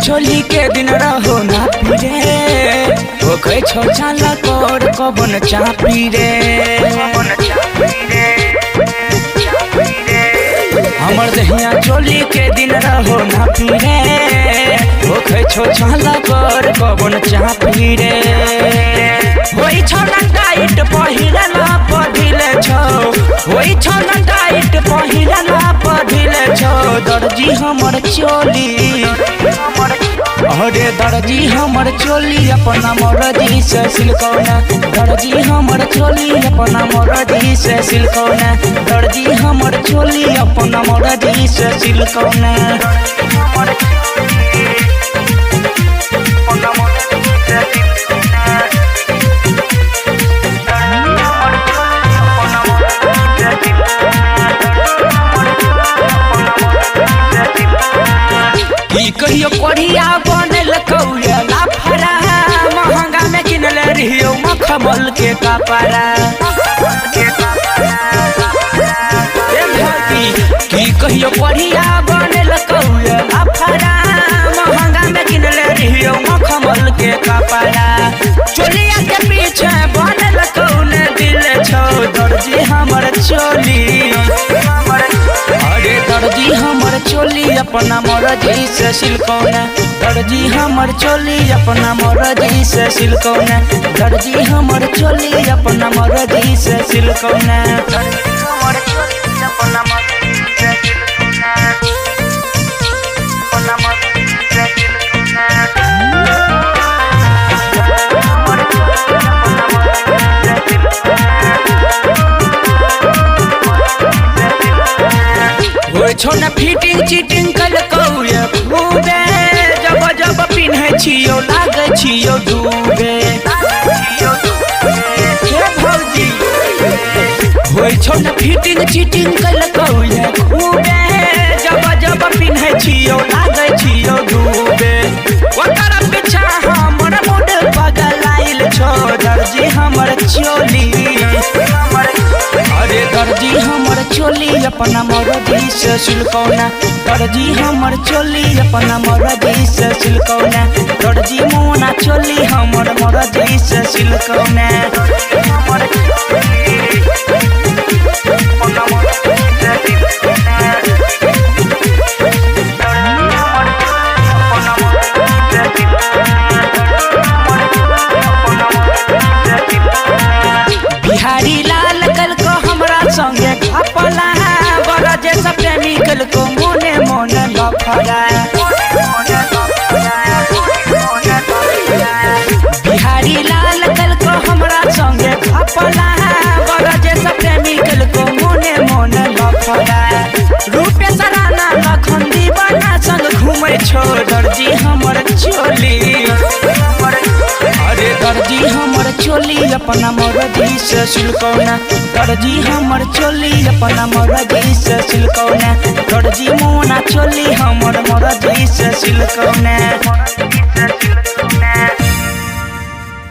चोली के दिन रहो ना पीरे हो गए छो चाला कोर कबन चापी रे हमर दहिया चोली के दिन रहो ना पीरे हो गए छो चाला कोर कबन चापी रे होई छो ना टाइट पहिरला पधिले छो होई छो ना टाइट पहिरला पधिले छो दर्जी हमर चोली अरे दर्जी हमर चोली अपना मर्जी से सिलकौना दर्जी हमर चोली अपना मर्जी से सिलकौना दर्जी हमर चोली अपना मर्जी से सिलकौना कहियो कोढ़िया बनल कौया लाफरा महंगा में किनल रहियो मखमल के कपड़ा की कहियो कोढ़िया बनल कौया लाफरा महंगा में किनल रहियो मखमल के कपड़ा चोलिया के पीछे बनल कौन दिल छो दर्जी हमर चोली अरे दर्जी हमर चोली अपना मर्जी से सिलकौना दर्जी हमर चोली अपना मर्जी से सिलकौना दर्जी हमर चोली अपना मर्जी से सिलकौना दर्जी हमर चोली अपना मर्जी से सिलकौना अपना मर्जी से छो न फिटिंग चिटिंग कल कौया खूबे जब जब पिन्हे छियो लागे छियो डूबे हे भौजी होय छो न फिटिंग चिटिंग कल कौया खूबे जब जब पिन्हे छियो लागे छियो डूबे ओकर पीछा हमर मुंड पगलाइल छो दर्जी हमर चोली अरे दर्जी हमर चोली अपना मर्जी से सिलकौना दर्जी हमर चोली अपना मर्जी से सिलकौना दर्जी मोना चोली हमर मर्जी से सिलकौना बिहारी लाल कल को हमरा संगे खपला बड़ा जैसा प्रेमी कल को मोने मोने लफड़ा बिहारी लाल कल को हमरा संगे खपला बड़ा जैसा प्रेमी कल को मोने मोने लफड़ा रूपे सराना लखन दीवाना संग घूमे छो दर्जी हमर चोली अरे दर्जी हमर चोली अपना मर्जी से सिलकौना दर्जी हमर चोली अपना मर्जी से सिलकौना दर्जी मोना चोली हमर मर्जी से सिलकौना।